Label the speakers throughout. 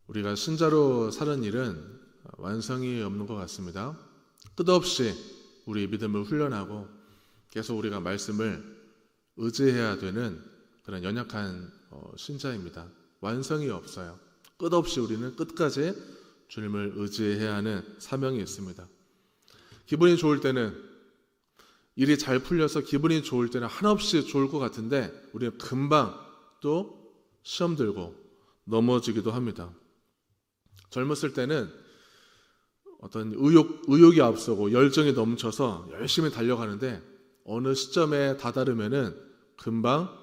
Speaker 1: 우리가 신자로 사는 일은 완성이 없는 것 같습니다. 끝없이 우리 믿음을 훈련하고 계속 우리가 말씀을 의지해야 되는 그런 연약한 신자입니다. 완성이 없어요. 끝없이 우리는 끝까지 주님을 의지해야 하는 사명이 있습니다. 기분이 좋을 때는, 일이 잘 풀려서 기분이 좋을 때는 한없이 좋을 것 같은데 우리는 금방 또 시험 들고 넘어지기도 합니다. 젊었을 때는 어떤 의욕이 앞서고 열정이 넘쳐서 열심히 달려가는데 어느 시점에 다다르면은 금방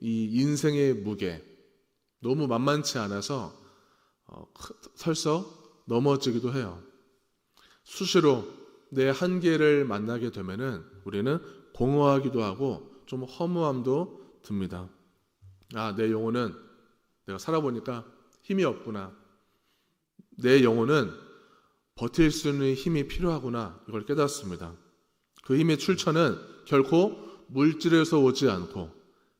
Speaker 1: 이 인생의 무게, 너무 만만치 않아서 설서 넘어지기도 해요. 수시로 내 한계를 만나게 되면은 우리는 공허하기도 하고 좀 허무함도 듭니다. 내 영혼은 내가 살아보니까 힘이 없구나. 내 영혼은 버틸 수 있는 힘이 필요하구나. 이걸 깨닫습니다. 그 힘의 출처는 결코 물질에서 오지 않고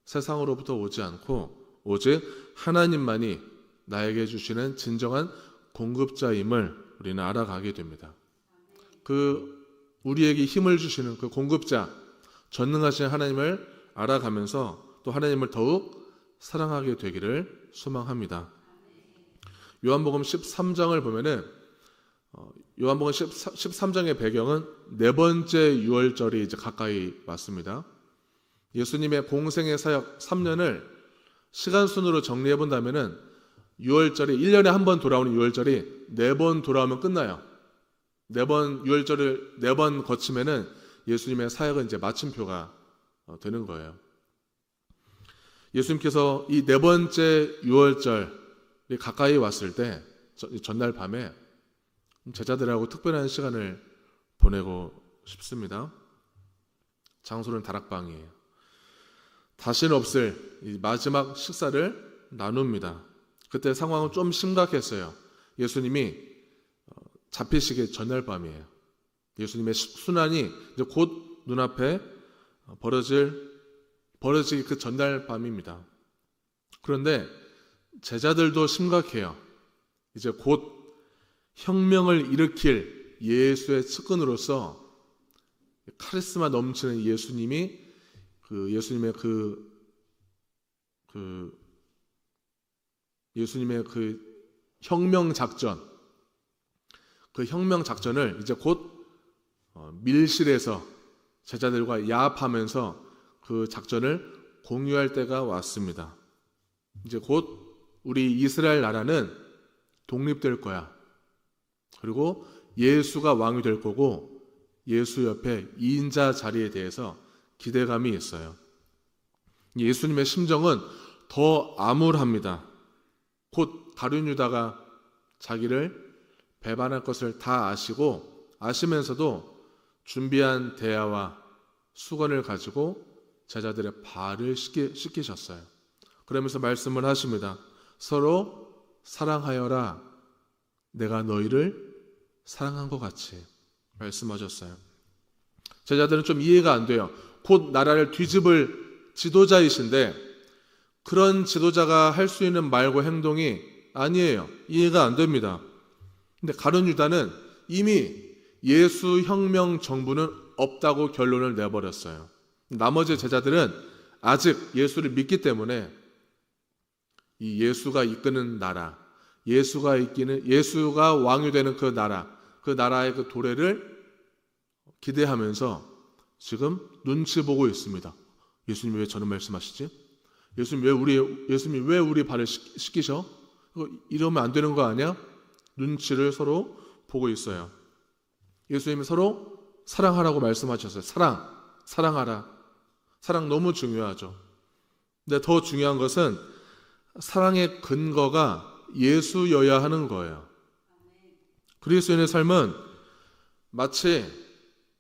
Speaker 1: 세상으로부터 오지 않고 오직 하나님만이 나에게 주시는 진정한 공급자임을 우리는 알아가게 됩니다. 그 우리에게 힘을 주시는 그 공급자, 전능하신 하나님을 알아가면서 또 하나님을 더욱 사랑하게 되기를 소망합니다. 요한복음 13장을 보면은 요한복음 13장의 배경은 네 번째 유월절이 이제 가까이 왔습니다. 예수님의 공생의 사역 3년을 시간순으로 정리해 본다면은 6월절이 1년에 한 번 돌아오는 6월절이 4번 돌아오면 끝나요. 4번 유월절을 4번 거치면은 예수님의 사역은 이제 마침표가 되는 거예요. 예수님께서 이 4번째 유월절이 가까이 왔을 때 전날 밤에 제자들하고 특별한 시간을 보내고 싶습니다. 장소는 다락방이에요. 다시는 없을 이 마지막 식사를 나눕니다. 그때 상황은 좀 심각했어요. 예수님이 잡히시기 전날 밤이에요. 예수님의 순환이 이제 곧 눈앞에 벌어지기 그 전날 밤입니다. 그런데 제자들도 심각해요. 이제 곧 혁명을 일으킬 예수의 측근으로서 카리스마 넘치는 예수님의 혁명 작전, 그 혁명 작전을 이제 곧 밀실에서 제자들과 야합하면서 그 작전을 공유할 때가 왔습니다. 이제 곧 우리 이스라엘 나라는 독립될 거야. 그리고 예수가 왕이 될 거고 예수 옆에 2인자 자리에 대해서 기대감이 있어요. 예수님의 심정은 더 암울합니다. 곧 가룟 유다가 자기를 배반할 것을 다 아시면서도 준비한 대야와 수건을 가지고 제자들의 발을 씻기셨어요. 그러면서 말씀을 하십니다. 서로 사랑하여라. 내가 너희를 사랑한 것 같이 말씀하셨어요. 제자들은 좀 이해가 안 돼요. 곧 나라를 뒤집을 지도자이신데 그런 지도자가 할 수 있는 말과 행동이 아니에요. 이해가 안 됩니다. 근데 가룟 유다는 이미 예수 혁명 정부는 없다고 결론을 내버렸어요. 나머지 제자들은 아직 예수를 믿기 때문에 이 예수가 이끄는 나라, 예수가 왕이 되는 그 나라의 그 도래를 기대하면서 지금 눈치 보고 있습니다. 예수님이 왜 저는 말씀하시지? 예수님이 왜 우리 발을 씻기셔? 이러면 안 되는 거 아니야? 눈치를 서로 보고 있어요. 예수님이 서로 사랑하라고 말씀하셨어요. 사랑하라. 사랑 너무 중요하죠. 근데 더 중요한 것은 사랑의 근거가 예수여야 하는 거예요. 그리스도인의 삶은 마치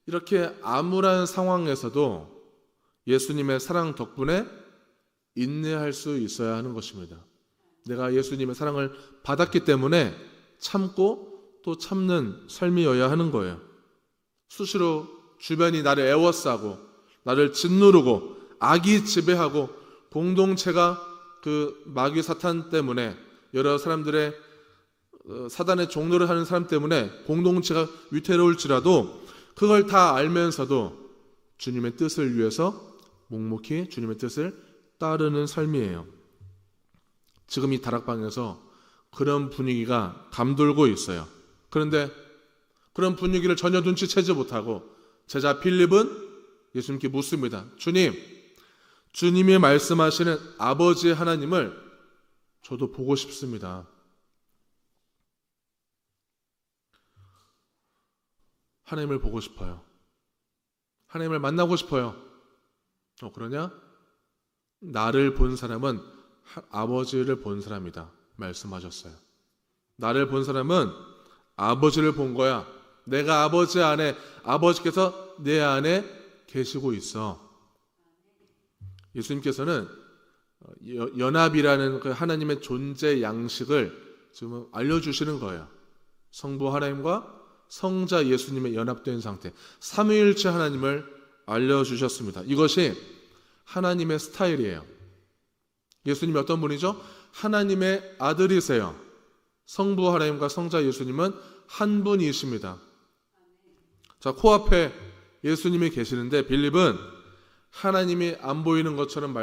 Speaker 1: 이렇게 암울한 상황에서도 예수님의 사랑 덕분에 인내할 수 있어야 하는 것입니다. 내가 예수님의 사랑을 받았기 때문에 참고 또 참는 삶이어야 하는 거예요. 수시로 주변이 나를 애워싸고 나를 짓누르고 악이 지배하고 공동체가 그 마귀 사탄 때문에 여러 사람들의 사단의 종로를 하는 사람 때문에 공동체가 위태로울지라도 그걸 다 알면서도 주님의 뜻을 위해서 묵묵히 주님의 뜻을 따르는 삶이에요. 지금 이 다락방에서 그런 분위기가 감돌고 있어요. 그런데 그런 분위기를 전혀 눈치채지 못하고 제자 빌립은 예수님께 묻습니다. 주님이 말씀하시는 아버지 하나님을 저도 보고 싶습니다. 하나님을 보고 싶어요. 하나님을 만나고 싶어요. 그러냐? 나를 본 사람은 아버지를 본 사람이다 말씀하셨어요. 나를 본 사람은 아버지를 본 거야. 내가 아버지 안에, 아버지께서 내 안에 계시고 있어. 예수님께서는 연합이라는 그 하나님의 존재 양식을 지금 알려주시는 거예요. 성부 하나님과 성자 예수님의 연합된 상태, 삼위일체 하나님을 알려주셨습니다. 이것이 하나님의 스타일이에요. 예수님이 어떤 분이죠? 하나님의 아들이세요. 성부 하나님과 성자 예수님은 한 분이십니다. 자, 코앞에 예수님이 계시는데 빌립은 하나님이 안 보이는 것처럼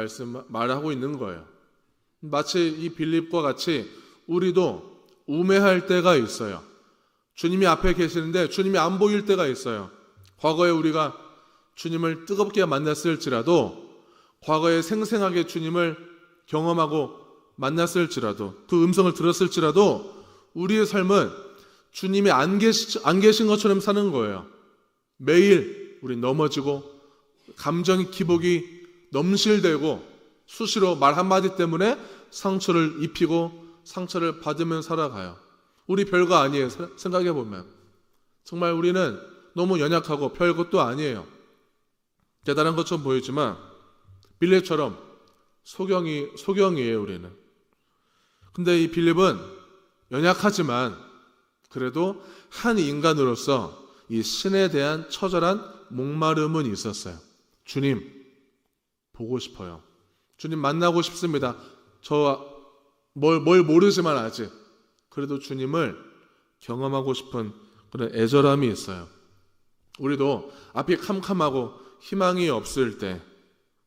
Speaker 1: 말하고 있는 거예요. 마치 이 빌립과 같이 우리도 우매할 때가 있어요. 주님이 앞에 계시는데 주님이 안 보일 때가 있어요. 과거에 우리가 주님을 뜨겁게 만났을지라도, 과거에 생생하게 주님을 경험하고 만났을지라도, 그 음성을 들었을지라도 우리의 삶은 주님이 안 계신 것처럼 사는 거예요. 매일 우리 넘어지고 감정의 기복이 넘실대고 수시로 말 한마디 때문에 상처를 입히고 상처를 받으며 살아가요. 우리 별거 아니에요. 생각해보면 정말 우리는 너무 연약하고 별것도 아니에요. 대단한 것처럼 보이지만 빌립처럼 소경이에요. 우리는. 근데 이 빌립은 연약하지만 그래도 한 인간으로서 이 신에 대한 처절한 목마름은 있었어요. 주님 보고 싶어요. 주님 만나고 싶습니다. 저 뭘 모르지만 아직 그래도 주님을 경험하고 싶은 그런 애절함이 있어요. 우리도 앞이 캄캄하고 희망이 없을 때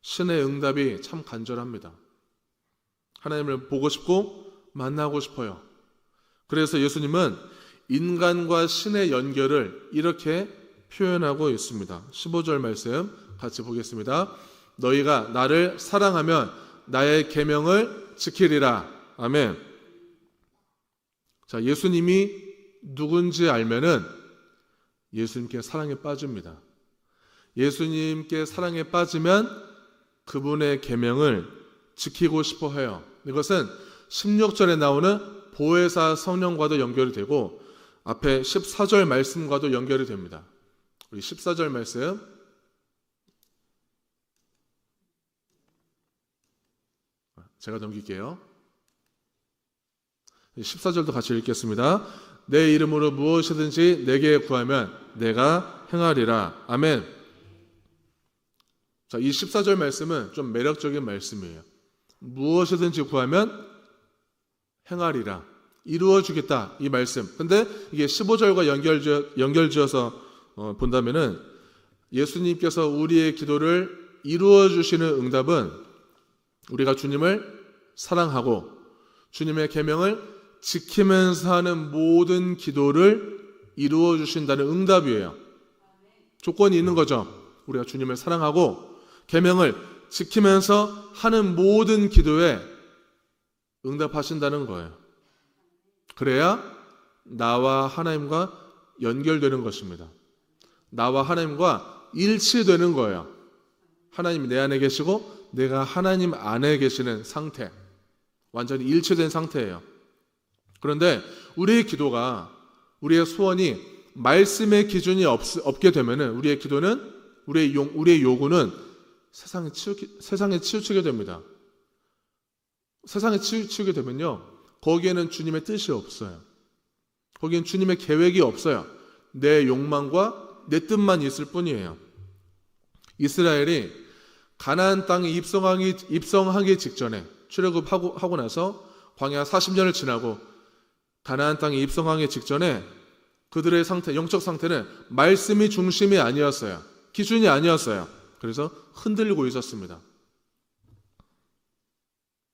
Speaker 1: 신의 응답이 참 간절합니다. 하나님을 보고 싶고 만나고 싶어요. 그래서 예수님은 인간과 신의 연결을 이렇게 표현하고 있습니다. 15절 말씀 같이 보겠습니다. 너희가 나를 사랑하면 나의 계명을 지키리라. 아멘. 자, 예수님이 누군지 알면은 예수님께 사랑에 빠집니다. 예수님께 사랑에 빠지면 그분의 계명을 지키고 싶어 해요. 이것은 16절에 나오는 보혜사 성령과도 연결이 되고 앞에 14절 말씀과도 연결이 됩니다. 우리 14절 말씀 제가 넘길게요. 14절도 같이 읽겠습니다. 내 이름으로 무엇이든지 내게 구하면 내가 행하리라. 아멘. 자, 이 14절 말씀은 좀 매력적인 말씀이에요. 무엇이든지 구하면 행하리라. 이루어주겠다. 이 말씀. 근데 이게 15절과 연결지어서 본다면은 예수님께서 우리의 기도를 이루어주시는 응답은 우리가 주님을 사랑하고 주님의 계명을 지키면서 하는 모든 기도를 이루어주신다는 응답이에요. 조건이 있는 거죠. 우리가 주님을 사랑하고 계명을 지키면서 하는 모든 기도에 응답하신다는 거예요. 그래야 나와 하나님과 연결되는 것입니다. 나와 하나님과 일치되는 거예요. 하나님이 내 안에 계시고 내가 하나님 안에 계시는 상태, 완전히 일치된 상태예요. 그런데 우리의 기도가, 우리의 소원이 말씀의 기준이 없게 되면은 우리의 기도는, 우리의 요구는 세상에 치우치게 됩니다. 세상에 치우치게 되면요, 거기에는 주님의 뜻이 없어요. 거기엔 주님의 계획이 없어요. 내 욕망과 내 뜻만 있을 뿐이에요. 이스라엘이 가나안 땅에 입성하기 직전에 출애굽하고 나서 광야 40년을 지나고 가나안 땅에 입성하기 직전에 그들의 상태, 영적 상태는 말씀이 중심이 아니었어요. 기준이 아니었어요. 그래서 흔들리고 있었습니다.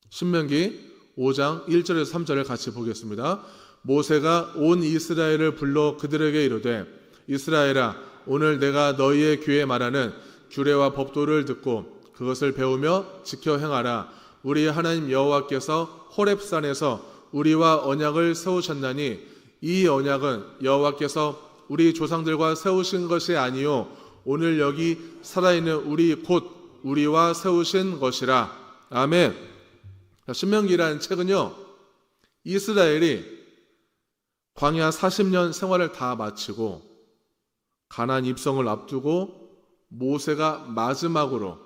Speaker 1: 신명기 5장 1절에서 3절을 같이 보겠습니다. 모세가 온 이스라엘을 불러 그들에게 이르되 이스라엘아 오늘 내가 너희의 귀에 말하는 규례와 법도를 듣고 그것을 배우며 지켜 행하라. 우리 하나님 여호와께서 호렙산에서 우리와 언약을 세우셨나니 이 언약은 여호와께서 우리 조상들과 세우신 것이 아니요 오늘 여기 살아있는 우리 곧 우리와 세우신 것이라. 아멘. 신명기라는 책은요, 이스라엘이 광야 40년 생활을 다 마치고 가나안 입성을 앞두고 모세가 마지막으로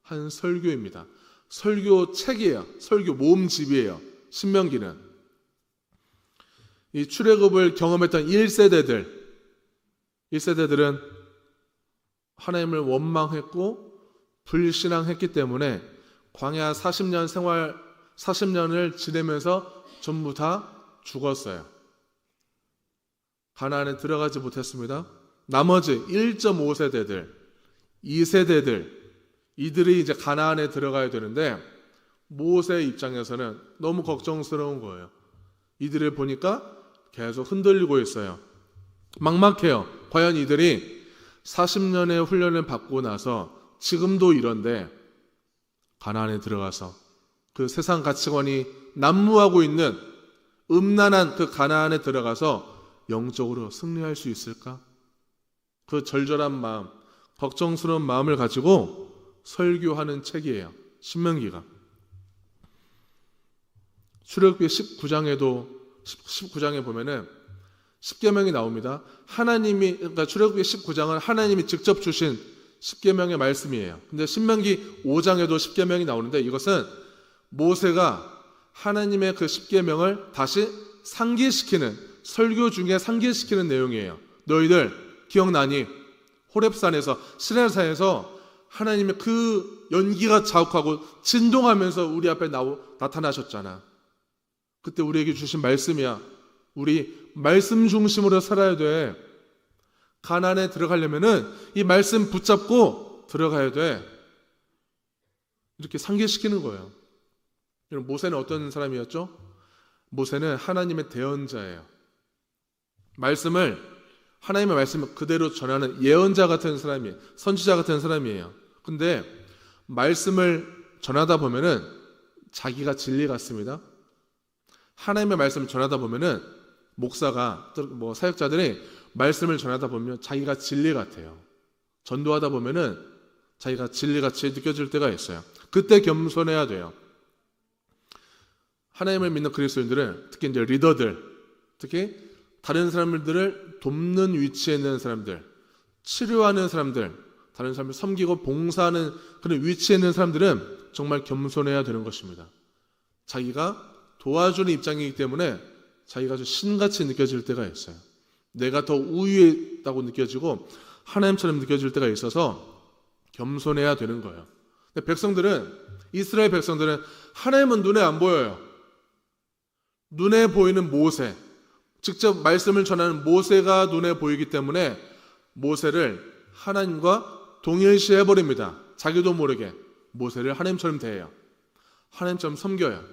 Speaker 1: 한 설교입니다. 설교 책이에요. 설교 모음집이에요. 신명기는. 이 출애굽을 경험했던 1세대들은 하나님을 원망했고 불신앙했기 때문에 광야 40년을 지내면서 전부 다 죽었어요. 가나안에 들어가지 못했습니다. 나머지 1.5세대들, 2세대들, 이들이 이제 가나안에 들어가야 되는데 모세 입장에서는 너무 걱정스러운 거예요. 이들을 보니까 계속 흔들리고 있어요. 막막해요. 과연 이들이 40년의 훈련을 받고 나서 지금도 이런데 가나안에 들어가서 그 세상 가치관이 난무하고 있는 음란한 그 가나안에 들어가서 영적으로 승리할 수 있을까? 그 절절한 마음, 걱정스러운 마음을 가지고 설교하는 책이에요. 신명기가. 출애굽기 19장에 보면은 십계명이 나옵니다. 그러니까 출애굽기 19장은 하나님이 직접 주신 십계명의 말씀이에요. 근데 신명기 5장에도 십계명이 나오는데 이것은 모세가 하나님의 그 십계명을 다시 상기시키는, 설교 중에 상기시키는 내용이에요. 너희들 기억나니? 호렙산에서, 시내산에서 하나님의 그 연기가 자욱하고 진동하면서 우리 앞에 나타나셨잖아. 그때 우리에게 주신 말씀이야. 우리 말씀 중심으로 살아야 돼. 가나안에 들어가려면은 이 말씀 붙잡고 들어가야 돼. 이렇게 상기시키는 거예요. 모세는 어떤 사람이었죠? 모세는 하나님의 대언자예요. 하나님의 말씀을 그대로 전하는 예언자 같은 사람이에요. 선지자 같은 사람이에요. 근데 말씀을 전하다 보면은 자기가 진리 같습니다. 하나님의 말씀을 전하다 보면은 목사가 사역자들이 말씀을 전하다 보면 자기가 진리 같아요. 전도하다 보면은 자기가 진리같이 느껴질 때가 있어요. 그때 겸손해야 돼요. 하나님을 믿는 그리스도인들은 특히 이제 리더들, 특히 다른 사람들을 돕는 위치에 있는 사람들, 치료하는 사람들, 다른 사람을 섬기고 봉사하는 그런 위치에 있는 사람들은 정말 겸손해야 되는 것입니다. 자기가 도와주는 입장이기 때문에 자기가 좀 신같이 느껴질 때가 있어요. 내가 더 우위에 있다고 느껴지고 하나님처럼 느껴질 때가 있어서 겸손해야 되는 거예요. 근데 이스라엘 백성들은 하나님은 눈에 안 보여요. 눈에 보이는 모세, 직접 말씀을 전하는 모세가 눈에 보이기 때문에 모세를 하나님과 동일시해버립니다. 자기도 모르게 모세를 하나님처럼 대해요. 하나님처럼 섬겨요.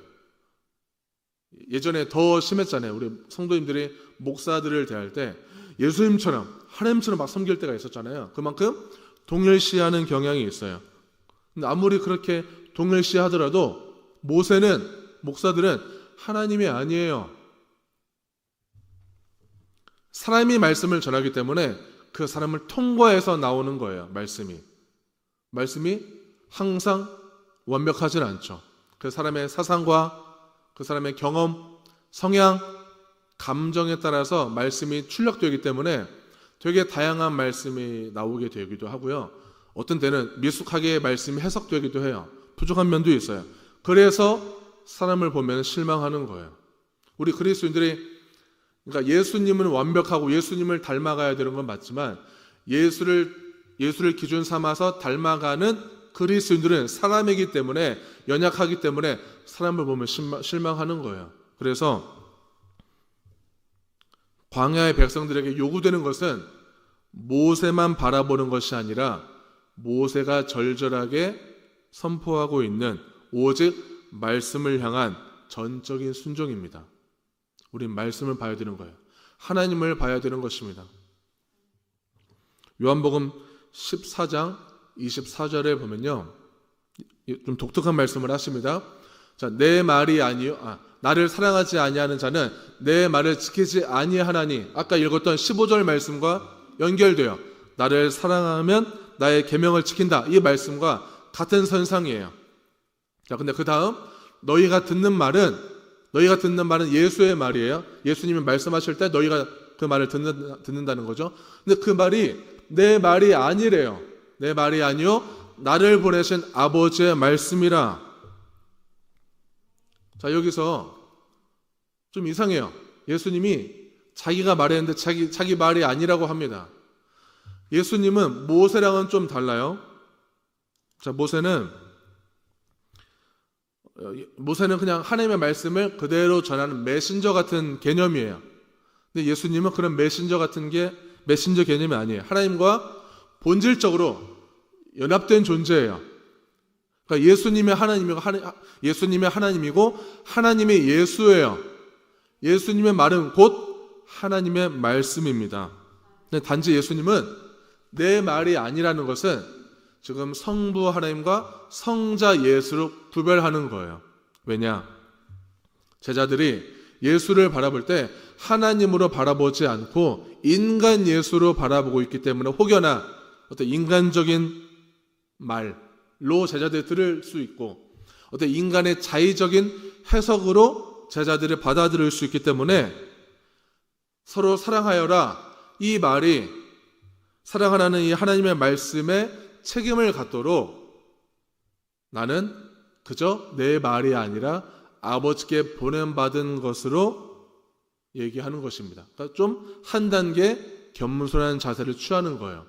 Speaker 1: 예전에 더 심했잖아요. 우리 성도님들이 목사들을 대할 때 예수님처럼 하나님처럼 막 섬길 때가 있었잖아요. 그만큼 동일시하는 경향이 있어요. 근데 아무리 그렇게 동일시하더라도 목사들은 하나님이 아니에요. 사람이 말씀을 전하기 때문에 그 사람을 통과해서 나오는 거예요. 말씀이 항상 완벽하진 않죠. 그 사람의 사상과 그 사람의 경험, 성향, 감정에 따라서 말씀이 출력되기 때문에 되게 다양한 말씀이 나오게 되기도 하고요. 어떤 때는 미숙하게 말씀이 해석되기도 해요. 부족한 면도 있어요. 그래서 사람을 보면 실망하는 거예요. 우리 그리스도인들이 그러니까 예수님은 완벽하고 예수님을 닮아가야 되는 건 맞지만 예수를 기준 삼아서 닮아가는 그리스도인들은 사람이기 때문에, 연약하기 때문에 사람을 보면 실망하는 거예요. 그래서 광야의 백성들에게 요구되는 것은 모세만 바라보는 것이 아니라 모세가 절절하게 선포하고 있는 오직 말씀을 향한 전적인 순종입니다. 우린 말씀을 봐야 되는 거예요. 하나님을 봐야 되는 것입니다. 요한복음 14장 24절에 보면요, 좀 독특한 말씀을 하십니다. 자, 내 말이 아니요, 나를 사랑하지 아니하는 자는 내 말을 지키지 아니하나니, 아까 읽었던 15절 말씀과 연결돼요. 나를 사랑하면 나의 계명을 지킨다, 이 말씀과 같은 선상이에요. 자, 근데 그 다음 너희가 듣는 말은 예수의 말이에요. 예수님이 말씀하실 때 너희가 그 말을 듣는다는 거죠. 근데 그 말이 내 말이 아니래요. 내 말이 아니요 나를 보내신 아버지의 말씀이라. 자, 여기서 좀 이상해요. 예수님이 자기가 말했는데 자기 말이 아니라고 합니다. 예수님은 모세랑은 좀 달라요. 자, 모세는 그냥 하나님의 말씀을 그대로 전하는 메신저 같은 개념이에요. 근데 예수님은 그런 메신저 개념이 아니에요. 하나님과 본질적으로 연합된 존재예요. 그러니까 예수님의 하나님이고 하나님의 예수예요. 예수님의 말은 곧 하나님의 말씀입니다. 단지 예수님은 내 말이 아니라는 것은 지금 성부 하나님과 성자 예수로 구별하는 거예요. 왜냐? 제자들이 예수를 바라볼 때 하나님으로 바라보지 않고 인간 예수로 바라보고 있기 때문에 혹여나 어떤 인간적인 말로 제자들이 들을 수 있고 어떤 인간의 자의적인 해석으로 제자들이 받아들일 수 있기 때문에 서로 사랑하여라, 이 말이 사랑하라는 이 하나님의 말씀에 책임을 갖도록 나는 그저 내 말이 아니라 아버지께 보냄받은 것으로 얘기하는 것입니다. 그러니까 좀 한 단계 겸손한 자세를 취하는 거예요.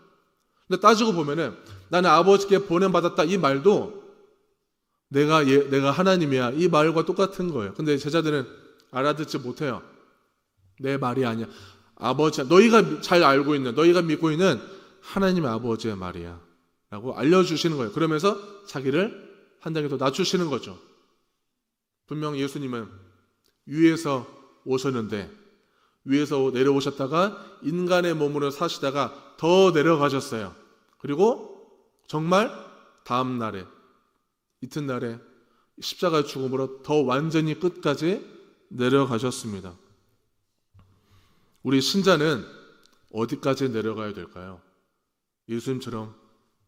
Speaker 1: 근데 따지고 보면은 나는 아버지께 보냄받았다, 이 말도 내가 하나님이야, 이 말과 똑같은 거예요. 근데 제자들은 알아듣지 못해요. 내 말이 아니야. 아버지, 너희가 잘 알고 있는, 너희가 믿고 있는 하나님의 아버지의 말이야 라고 알려주시는 거예요. 그러면서 자기를 한 단계 더 낮추시는 거죠. 분명 예수님은 위에서 오셨는데 위에서 내려오셨다가 인간의 몸으로 사시다가 더 내려가셨어요. 그리고 정말 다음 날에, 이튿날에 십자가 죽음으로 더 완전히 끝까지 내려가셨습니다. 우리 신자는 어디까지 내려가야 될까요? 예수님처럼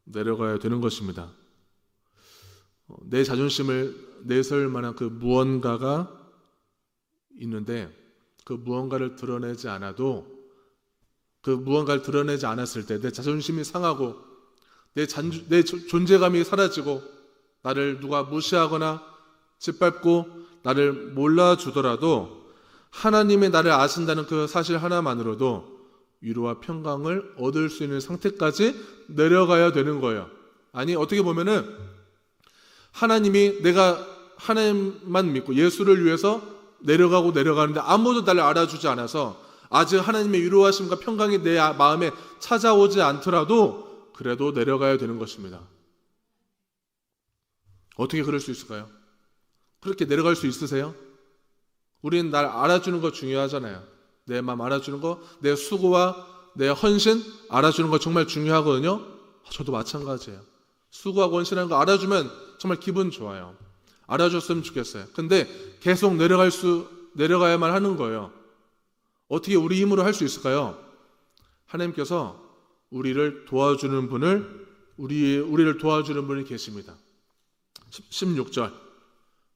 Speaker 1: 내려가야 되는 것입니다. 내 자존심을 내세울 만한 그 무언가가 있는데 그 무언가를 드러내지 않아도, 그 무언가를 드러내지 않았을 때 내 자존심이 상하고 내 존재감이 사라지고 나를 누가 무시하거나 짓밟고 나를 몰라주더라도 하나님이 나를 아신다는 그 사실 하나만으로도 위로와 평강을 얻을 수 있는 상태까지 내려가야 되는 거예요. 아니, 어떻게 보면은 하나님이 내가 하나님만 믿고 예수를 위해서 내려가는데 아무도 나를 알아주지 않아서 아직 하나님의 위로하심과 평강이 내 마음에 찾아오지 않더라도 그래도 내려가야 되는 것입니다. 어떻게 그럴 수 있을까요? 그렇게 내려갈 수 있으세요? 우리는 날 알아주는 거 중요하잖아요. 내 마음 알아주는 거, 내 수고와 내 헌신 알아주는 거 정말 중요하거든요. 저도 마찬가지예요. 수고하고 헌신하는 거 알아주면 정말 기분 좋아요. 알아줬으면 좋겠어요. 근데 계속 내려가야만 하는 거예요. 어떻게 우리 힘으로 할 수 있을까요? 하나님께서 우리를 도와주는 분이 계십니다. 16절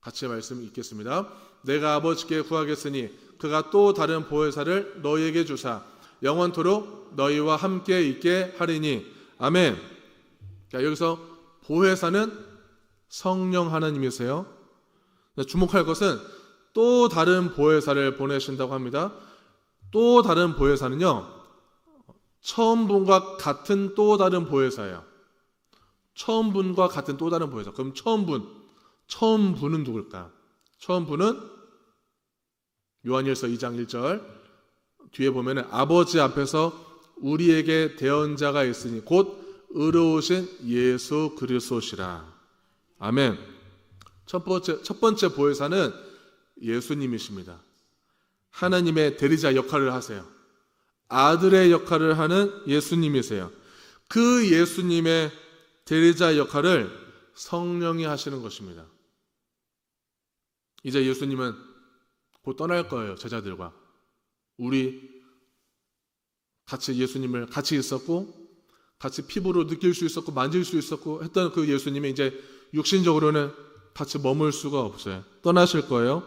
Speaker 1: 같이 말씀 읽겠습니다. 내가 아버지께 구하겠으니 그가 또 다른 보혜사를 너희에게 주사 영원토록 너희와 함께 있게 하리니. 아멘. 자, 여기서 보혜사는 성령 하나님이세요. 주목할 것은 또 다른 보혜사를 보내신다고 합니다. 또 다른 보혜사는요, 처음 분과 같은 또 다른 보혜사예요. 처음 분과 같은 또 다른 보혜사. 그럼 처음 분은 누굴까? 처음 분은 요한일서 2장 1절 뒤에 보면은 아버지 앞에서 우리에게 대언자가 있으니 곧 의로우신 예수 그리스도시라. 아멘. 첫 번째 보혜사는 예수님이십니다. 하나님의 대리자 역할을 하세요. 아들의 역할을 하는 예수님이세요. 그 예수님의 대리자 역할을 성령이 하시는 것입니다. 이제 예수님은 곧 떠날 거예요. 제자들과 우리 같이 예수님을 같이 있었고 같이 피부로 느낄 수 있었고 만질 수 있었고 했던 그 예수님이 이제 육신적으로는 같이 머물 수가 없어요. 떠나실 거예요.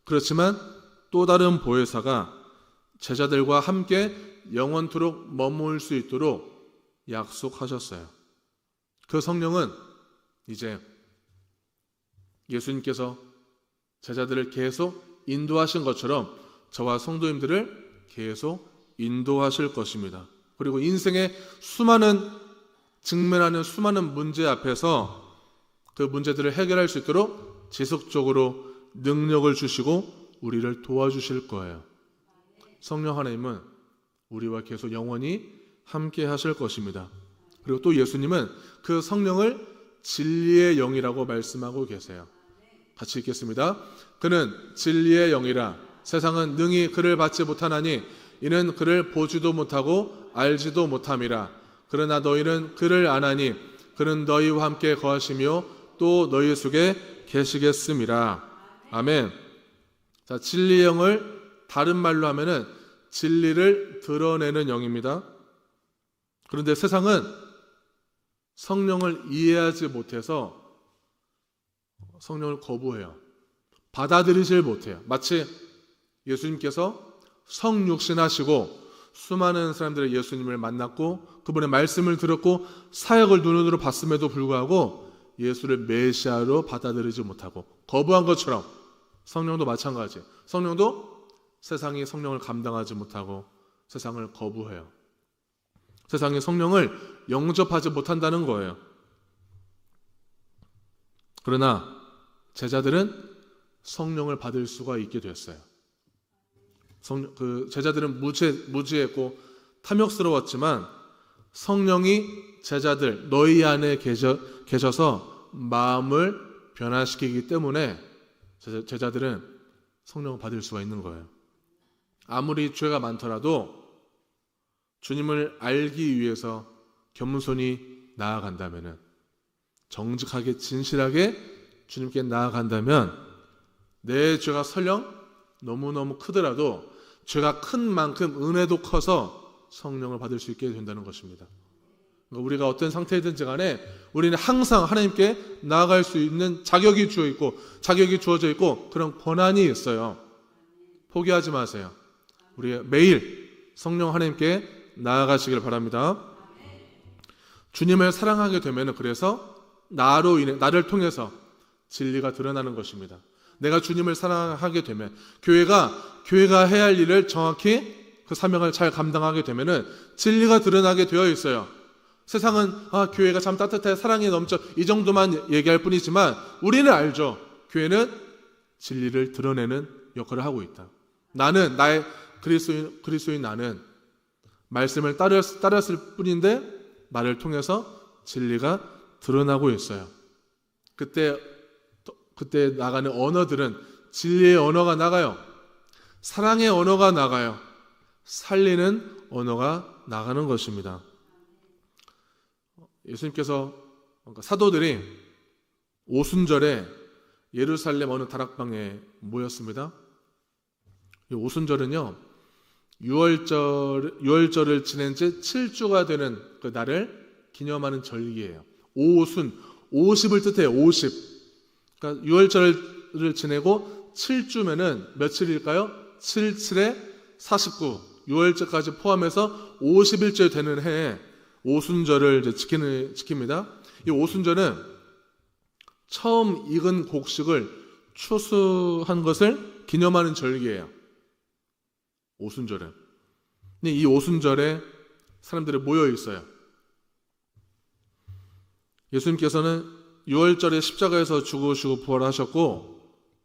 Speaker 1: 그렇지만 또 다른 보혜사가 제자들과 함께 영원토록 머물 수 있도록 약속하셨어요. 그 성령은 이제 예수님께서 제자들을 계속 인도하신 것처럼 저와 성도님들을 계속 인도하실 것입니다. 그리고 인생의 직면하는 수많은 문제 앞에서 그 문제들을 해결할 수 있도록 지속적으로 능력을 주시고 우리를 도와주실 거예요. 성령 하나님은 우리와 계속 영원히 함께 하실 것입니다. 그리고 또 예수님은 그 성령을 진리의 영이라고 말씀하고 계세요. 같이 읽겠습니다. 그는 진리의 영이라 세상은 능히 그를 받지 못하나니 이는 그를 보지도 못하고 알지도 못함이라. 그러나 너희는 그를 아나니 그는 너희와 함께 거하시며 또 너희 속에 계시겠음이라. 아멘. 자, 진리의 영을 다른 말로 하면은 진리를 드러내는 영입니다. 그런데 세상은 성령을 이해하지 못해서 성령을 거부해요. 받아들이질 못해요. 마치 예수님께서 성육신하시고 수많은 사람들의 예수님을 만났고 그분의 말씀을 들었고 사역을 눈으로 봤음에도 불구하고 예수를 메시아로 받아들이지 못하고 거부한 것처럼 성령도 마찬가지. 성령도 세상이 성령을 감당하지 못하고 세상을 거부해요. 세상이 성령을 영접하지 못한다는 거예요. 그러나 제자들은 성령을 받을 수가 있게 됐어요. 제자들은 무지했고 탐욕스러웠지만 성령이 제자들 너희 안에 계셔서 마음을 변화시키기 때문에 제자들은 성령을 받을 수가 있는 거예요. 아무리 죄가 많더라도 주님을 알기 위해서 겸손히 나아간다면, 정직하게 진실하게 주님께 나아간다면 내 죄가 설령 너무너무 크더라도 죄가 큰 만큼 은혜도 커서 성령을 받을 수 있게 된다는 것입니다. 우리가 어떤 상태이든지 간에 우리는 항상 하나님께 나아갈 수 있는 자격이 주어져 있고 그런 권한이 있어요. 포기하지 마세요. 우리가 매일 성령 하나님께 나아가시길 바랍니다. 주님을 사랑하게 되면 그래서 나를 통해서 진리가 드러나는 것입니다. 내가 주님을 사랑하게 되면 교회가 해야 할 일을 정확히 그 사명을 잘 감당하게 되면은 진리가 드러나게 되어 있어요. 세상은 교회가 참 따뜻해 사랑이 넘쳐 이 정도만 얘기할 뿐이지만 우리는 알죠. 교회는 진리를 드러내는 역할을 하고 있다. 나는 나의 그리스도인 나는 말씀을 따랐을 뿐인데 나를 통해서 진리가 드러나고 있어요. 그때 나가는 언어들은 진리의 언어가 나가요. 사랑의 언어가 나가요. 살리는 언어가 나가는 것입니다. 예수님께서 사도들이 오순절에 예루살렘 어느 다락방에 모였습니다. 이 오순절은요 6월절을 지낸 지 7주가 되는 그 날을 기념하는 절기예요. 오순 50을 뜻해요. 50. 그러니까 6월절을 지내고 7주면은 며칠일까요? 7, 7에 49. 6월절까지 포함해서 50일째 되는 해에 오순절을 이제 지킵니다. 이 오순절은 처음 익은 곡식을 추수한 것을 기념하는 절기예요. 오순절은. 이 오순절에 사람들이 모여 있어요. 예수님께서는 6월절에 십자가에서 죽으시고 부활하셨고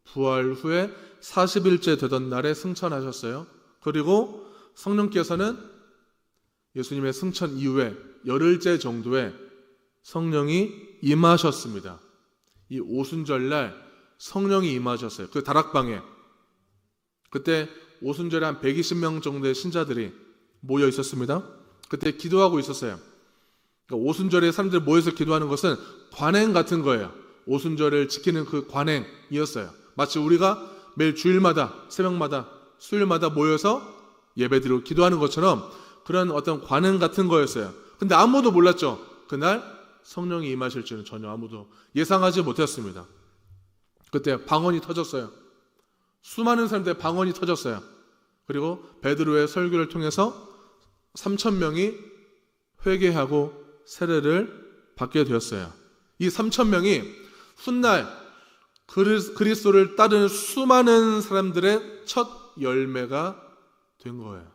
Speaker 1: 부활 후에 40일째 되던 날에 승천하셨어요. 그리고 성령께서는 예수님의 승천 이후에 열흘째 정도에 성령이 임하셨습니다. 이 오순절날 성령이 임하셨어요. 그 다락방에. 그때 오순절에 한 120명 정도의 신자들이 모여 있었습니다. 그때 기도하고 있었어요. 그러니까 오순절에 사람들이 모여서 기도하는 것은 관행 같은 거예요. 오순절을 지키는 그 관행이었어요. 마치 우리가 매일 주일마다, 새벽마다, 수요일마다 모여서 예배드리고 기도하는 것처럼 그런 어떤 관행 같은 거였어요. 근데 아무도 몰랐죠. 그날 성령이 임하실 줄은 전혀 아무도 예상하지 못했습니다. 그때 방언이 터졌어요. 수많은 사람들의 방언이 터졌어요. 그리고 베드로의 설교를 통해서 3,000명이 회개하고 세례를 받게 되었어요. 이 3,000명이 훗날 그리스도를 따르는 수많은 사람들의 첫 열매가 된 거예요.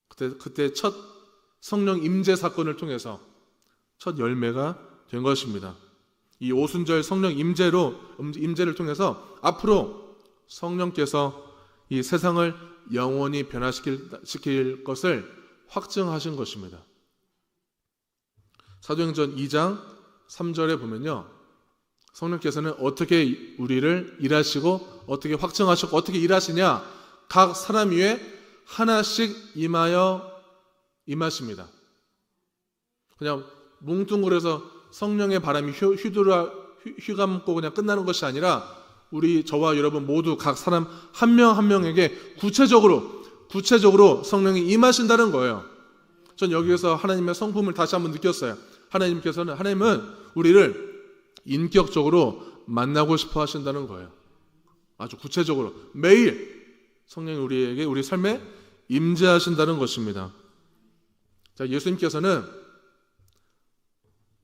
Speaker 1: 그때 첫 성령 임재 사건을 통해서 첫 열매가 된 것입니다. 이 오순절 성령 임재를 통해서 앞으로 성령께서 이 세상을 영원히 변화시킬 것을 확증하신 것입니다. 사도행전 2장 3절에 보면요, 성령께서는 어떻게 우리를 일하시고 어떻게 확증하시고 어떻게 일하시냐, 각 사람 위에 하나씩 임하십니다. 그냥 뭉뚱그려서 성령의 바람이 휘감고 그냥 끝나는 것이 아니라 저와 여러분 모두 각 사람 한 명 한 명에게 구체적으로 성령이 임하신다는 거예요. 전 여기에서 하나님의 성품을 다시 한번 느꼈어요. 하나님은 우리를 인격적으로 만나고 싶어 하신다는 거예요. 아주 구체적으로 매일 성령이 우리에게 우리 삶에 임재하신다는 것입니다. 자, 예수님께서는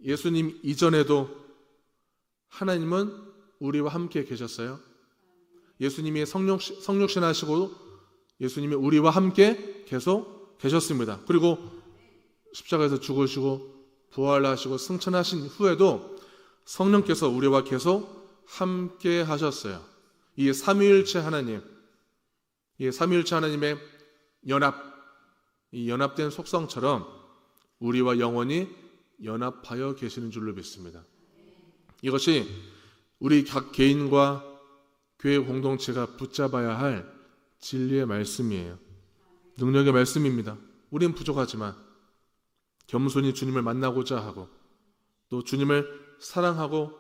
Speaker 1: 예수님 이전에도 하나님은 우리와 함께 계셨어요. 예수님이 성육신 하시고 예수님이 우리와 함께 계속 계셨습니다. 그리고 십자가에서 죽으시고 부활하시고 승천하신 후에도 성령께서 우리와 계속 함께 하셨어요. 이 삼위일체 하나님의 이 연합된 속성처럼 우리와 영원히 연합하여 계시는 줄로 믿습니다. 이것이 우리 각 개인과 교회 공동체가 붙잡아야 할 진리의 말씀이에요. 능력의 말씀입니다. 우린 부족하지만 겸손히 주님을 만나고자 하고 또 주님을 사랑하고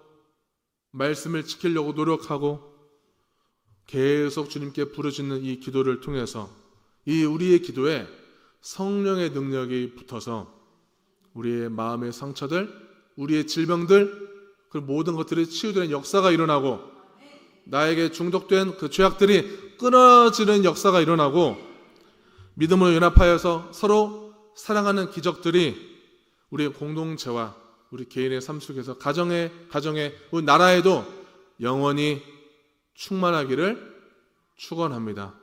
Speaker 1: 말씀을 지키려고 노력하고 계속 주님께 부르짖는 이 기도를 통해서 이 우리의 기도에 성령의 능력이 붙어서 우리의 마음의 상처들, 우리의 질병들, 그 모든 것들이 치유되는 역사가 일어나고 나에게 중독된 그 죄악들이 끊어지는 역사가 일어나고 믿음으로 연합하여서 서로 사랑하는 기적들이 우리의 공동체와 우리 개인의 삶 속에서 가정에 우리 나라에도 영원히 충만하기를 축원합니다.